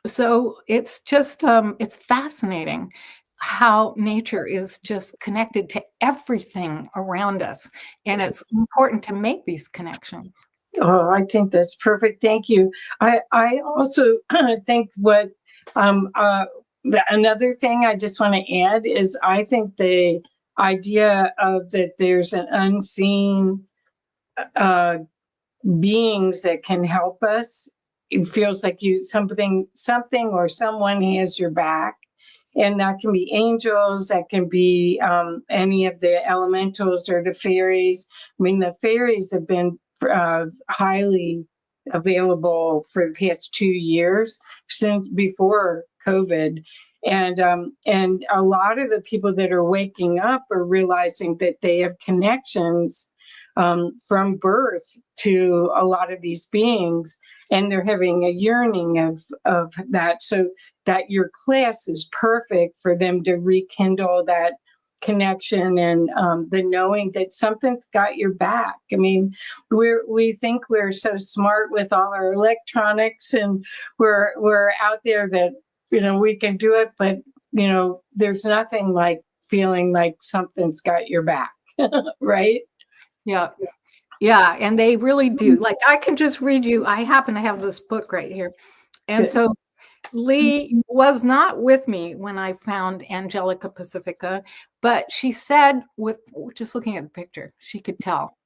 Speaker 2: so it's just it's fascinating how nature is just connected to everything around us. And it's important to make these connections.
Speaker 1: Oh, I think that's perfect. Thank you. I also think another thing I just want to add is I think the idea of that there's an unseen uh, beings that can help us. It feels like something or someone has your back, and that can be angels, that can be any of the elementals or the fairies. I mean, the fairies have been highly available for the past 2 years, since before COVID. And a lot of the people that are waking up are realizing that they have connections from birth to a lot of these beings, and they're having a yearning of that. So that your class is perfect for them to rekindle that connection and the knowing that something's got your back. I mean, we think we're so smart with all our electronics, and we're out there that we can do it, but there's nothing like feeling like something's got your back, right?
Speaker 2: Yeah. Yeah, and they really do. Like, I can just read you, I happen to have this book right here. And
Speaker 1: Good.
Speaker 2: so Lee was not with me when I found Angelica Pacifica, but she said, with just looking at the picture, she could tell.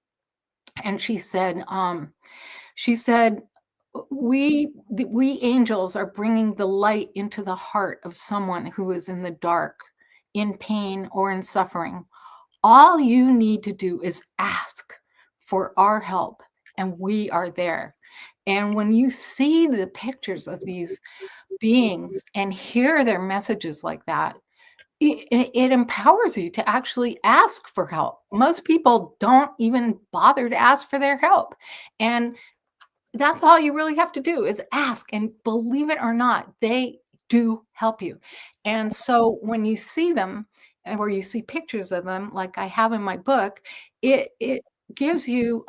Speaker 2: And she said, we angels are bringing the light into the heart of someone who is in the dark, in pain, or in suffering. All you need to do is ask for our help, and we are there. And when you see the pictures of these beings and hear their messages like that, it empowers you to actually ask for help. Most people don't even bother to ask for their help. And that's all you really have to do is ask, and believe it or not, they do help you. And so when you see them, and where you see pictures of them, like I have in my book, it gives you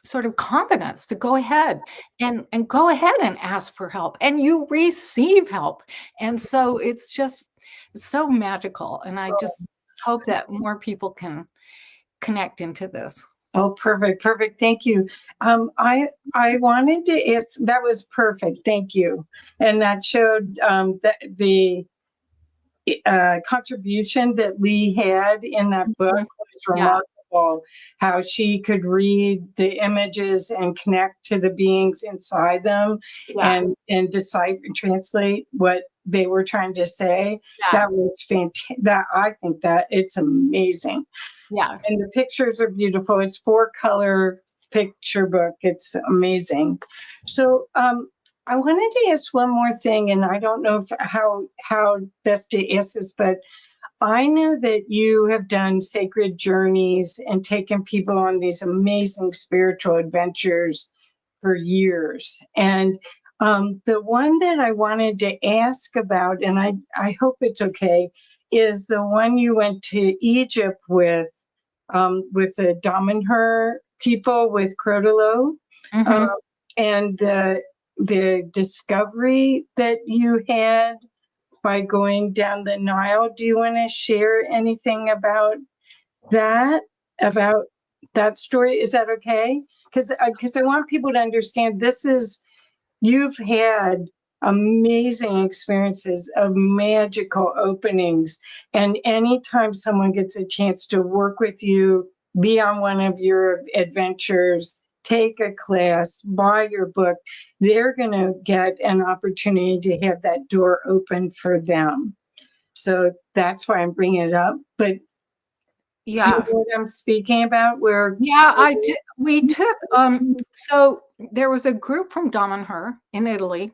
Speaker 2: sort of confidence to go ahead and go ahead and ask for help, and you receive help. And so it's so magical. And I just hope that more people can connect into this.
Speaker 1: Oh, perfect, perfect. Thank you. I wanted to ask. That was perfect. Thank you, and that showed the contribution that Lee had in that book was remarkable. How she could read the images and connect to the beings inside them, and decipher and translate what they were trying to say. That was fantastic. That I think that it's amazing.
Speaker 2: Yeah.
Speaker 1: And the pictures are beautiful. It's 4-color picture book. It's amazing. So I wanted to ask one more thing, and I don't know how best to ask this, but I know that you have done sacred journeys and taken people on these amazing spiritual adventures for years. And the one that I wanted to ask about, and I hope it's okay, is the one you went to Egypt with the Damanhur people with Crotolo, and the discovery that you had by going down the Nile. Do you want to share anything about that? About that story? Is that okay? Because I want people to understand you've had amazing experiences of magical openings. And anytime someone gets a chance to work with you, be on one of your adventures, take a class, buy your book, they're going to get an opportunity to have that door open for them. So that's why I'm bringing it up. But do you know what I'm speaking about?
Speaker 2: I do. We took, so there was a group from Damanhur in Italy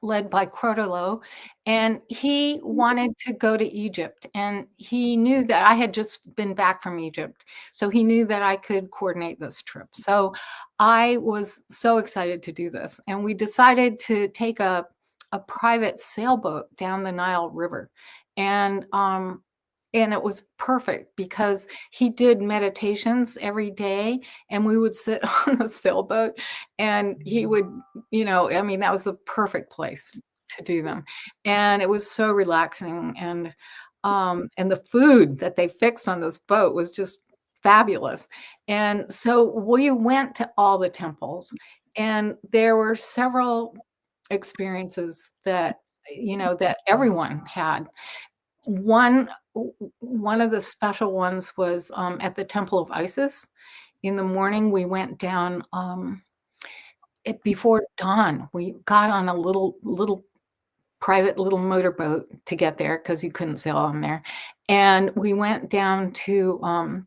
Speaker 2: led by Crotolo, and he wanted to go to Egypt, and he knew that I had just been back from Egypt, so he knew that I could coordinate this trip. So I was so excited to do this, and we decided to take a private sailboat down the Nile River, and it was perfect because he did meditations every day, and we would sit on the sailboat, and he would, I mean, that was a perfect place to do them. And it was so relaxing. And the food that they fixed on this boat was just fabulous. And so we went to all the temples, and there were several experiences that, that everyone had. One of the special ones was at the Temple of Isis. In the morning, we went down before dawn. We got on a little private little motorboat to get there because you couldn't sail on there. And we went down to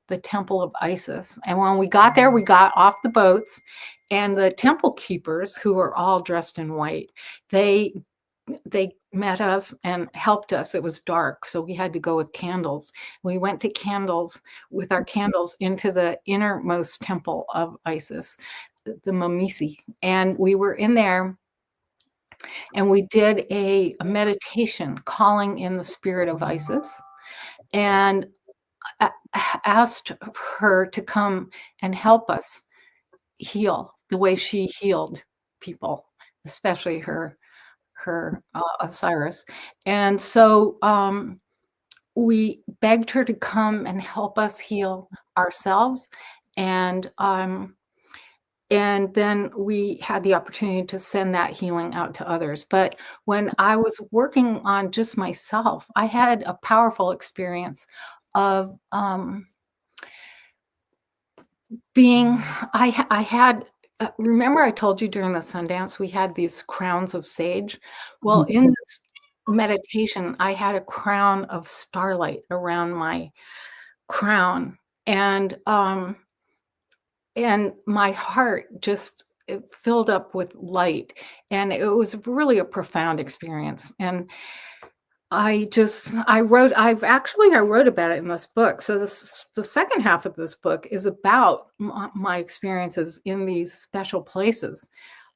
Speaker 2: the Temple of Isis. And when we got there, we got off the boats, and the temple keepers, who were all dressed in white, they met us and helped us. It was dark, so we had to go with candles. We went with our candles into the innermost temple of Isis, the Mamisi. And we were in there, and we did a meditation calling in the spirit of Isis, and asked her to come and help us heal the way she healed people, especially her Osiris. And so we begged her to come and help us heal ourselves. And then we had the opportunity to send that healing out to others. But when I was working on just myself, I had a powerful experience of I had, remember I told you during the Sundance, we had these crowns of sage? Well, in this meditation, I had a crown of starlight around my crown, and my heart just filled up with light, and it was really a profound experience. And I wrote about it in this book. So the second half of this book is about my experiences in these special places.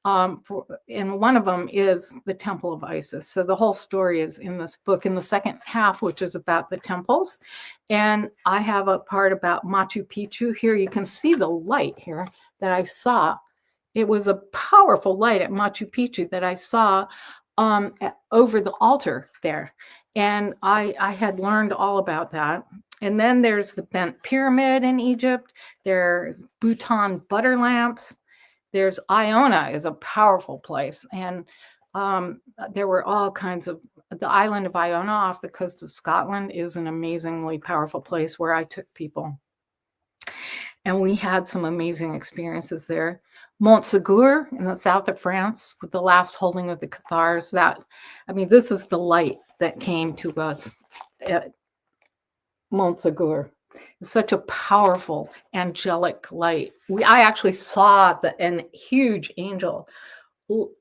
Speaker 2: And one of them is the Temple of Isis. So the whole story is in this book in the second half, which is about the temples. And I have a part about Machu Picchu here. You can see the light here. that I saw. It was a powerful light at Machu Picchu that I saw over the altar there. And I had learned all about that. And then there's the Bent Pyramid in Egypt. There's Bhutan butter lamps. There's Iona is a powerful place. And there were all kinds of, the island of Iona off the coast of Scotland is an amazingly powerful place where I took people. And we had some amazing experiences there. Montsegur in the south of France with the last holding of the Cathars. This is the light that came to us at Montsegur. It's such a powerful angelic light. I actually saw a huge angel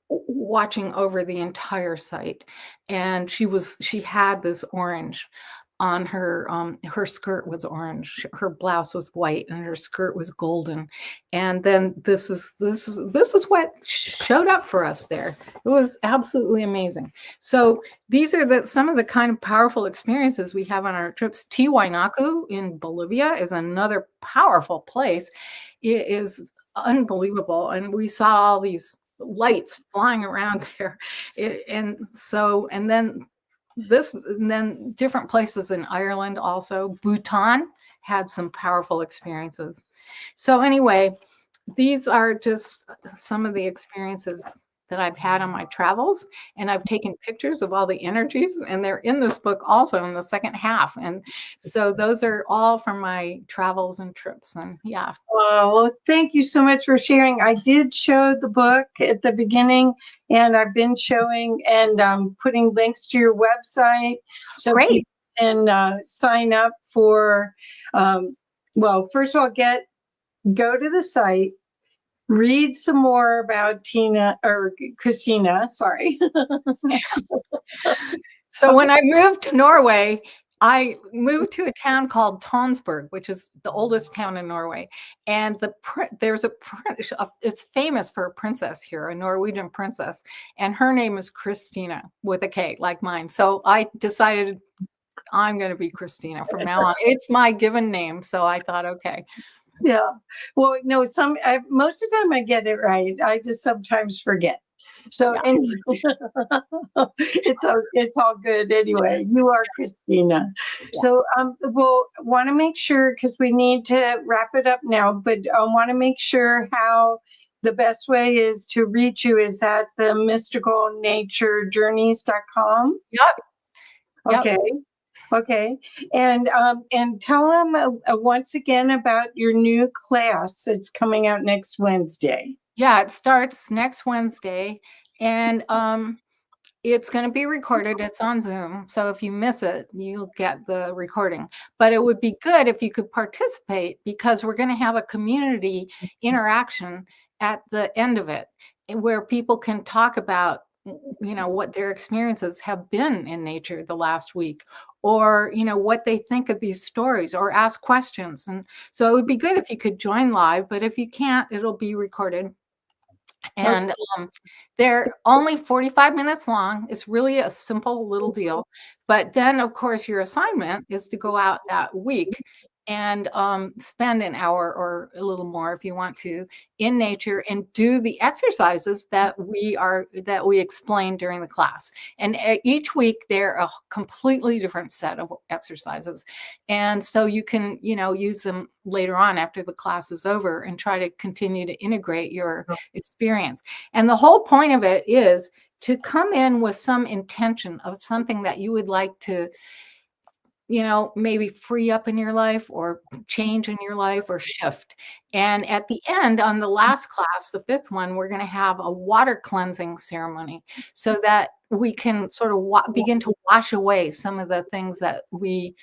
Speaker 2: watching over the entire site, and she had this orange on her. Her skirt was orange, her blouse was white, and her skirt was golden. And then this is what showed up for us there. It was absolutely amazing. So these are some of the kind of powerful experiences we have on our trips. Tiwanaku in Bolivia is another powerful place. It is unbelievable, and we saw all these lights flying around there. And then different places in Ireland also. Bhutan had some powerful experiences. So anyway, these are just some of the experiences that I've had on my travels, and I've taken pictures of all the energies, and they're in this book also in the second half. And so those are all from my travels and trips. And yeah.
Speaker 1: Oh, well, thank you so much for sharing. I did show the book at the beginning, and I've been showing and putting links to your website so
Speaker 2: Great.
Speaker 1: people can sign up for, well, first of all, go to the site, read some more about Kristina, sorry.
Speaker 2: So when I moved to Norway, I moved to a town called Tonsberg, which is the oldest town in Norway. And it's famous for a princess here, a Norwegian princess. And her name is Kristina with a K, like mine. So I decided I'm going to be Kristina from now on. It's my given name. So I thought, okay.
Speaker 1: Yeah. Well, no, most of the time I get it right. I just sometimes forget. So
Speaker 2: Yeah.
Speaker 1: anyway, it's all good anyway. You are Kristina. Yeah. So we'll want to make sure, because we need to wrap it up now, but I want to make sure how the best way is to reach you is at the mysticalnaturejourneys.com.
Speaker 2: Yep.
Speaker 1: Okay. Okay. And tell them once again about your new class that's coming out next Wednesday.
Speaker 2: Yeah, it starts next Wednesday, and it's going to be recorded. It's on Zoom. So if you miss it, you'll get the recording. But it would be good if you could participate, because we're going to have a community interaction at the end of it, where people can talk about what their experiences have been in nature the last week, or what they think of these stories, or ask questions. And so it would be good if you could join live, but if you can't, it'll be recorded. And they're only 45 minutes long. It's really a simple little deal. But then, of course, your assignment is to go out that week and spend an hour or a little more, if you want to, in nature and do the exercises that we explain during the class. And each week they're a completely different set of exercises. And so you can, use them later on after the class is over and try to continue to integrate your experience. And the whole point of it is to come in with some intention of something that you would like to maybe free up in your life, or change in your life, or shift. And at the end, on the last class, the fifth one, we're going to have a water cleansing ceremony, so that we can sort of begin to wash away some of the things that we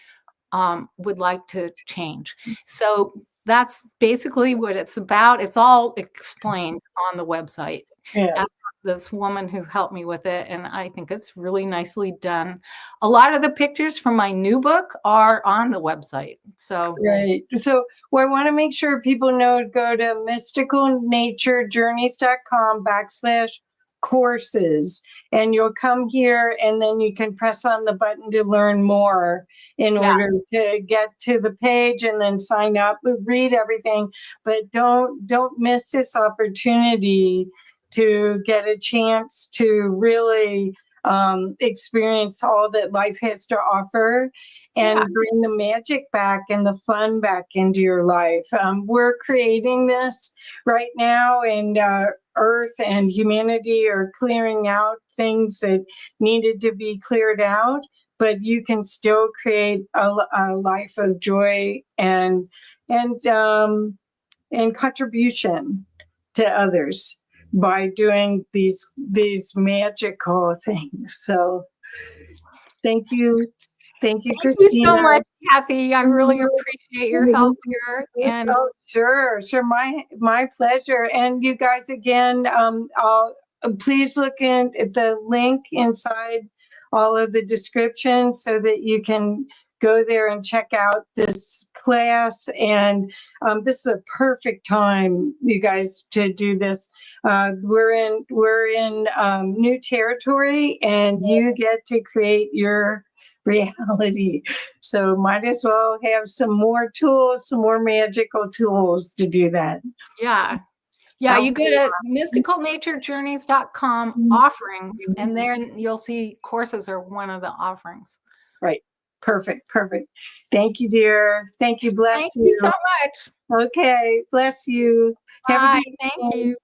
Speaker 2: would like to change. So that's basically what it's about. It's all explained on the website.
Speaker 1: Yeah.
Speaker 2: This woman who helped me with it, and I think it's really nicely done. A lot of the pictures from my new book are on the website. So
Speaker 1: right. So I want to make sure people know, go to mysticalnaturejourneys.com courses, and you'll come here and then you can press on the button to learn more in order to get to the page and then sign up, read everything. But don't miss this opportunity to get a chance to really experience all that life has to offer and bring the magic back and the fun back into your life. We're creating this right now, and Earth and humanity are clearing out things that needed to be cleared out, but you can still create a life of joy and contribution to others by doing these magical things. So thank you. Thank you,
Speaker 2: Thank you so
Speaker 1: Kristina.
Speaker 2: much, Kathy. I really appreciate your help here. And
Speaker 1: Oh, sure. My pleasure. And you guys, again, please look at the link inside all of the descriptions so that you can go there and check out this class. And this is a perfect time, you guys, to do this. We're in new territory, and you get to create your reality. So might as well have some more tools, some more magical tools to do that.
Speaker 2: yeah, you go to mysticalnaturejourneys.com offerings, and then you'll see courses are one of the offerings.
Speaker 1: Right. Perfect. Thank you, dear. Thank you. Bless
Speaker 2: Thank
Speaker 1: you.
Speaker 2: you so much.
Speaker 1: Okay. Bless you.
Speaker 2: Bye. Thank you.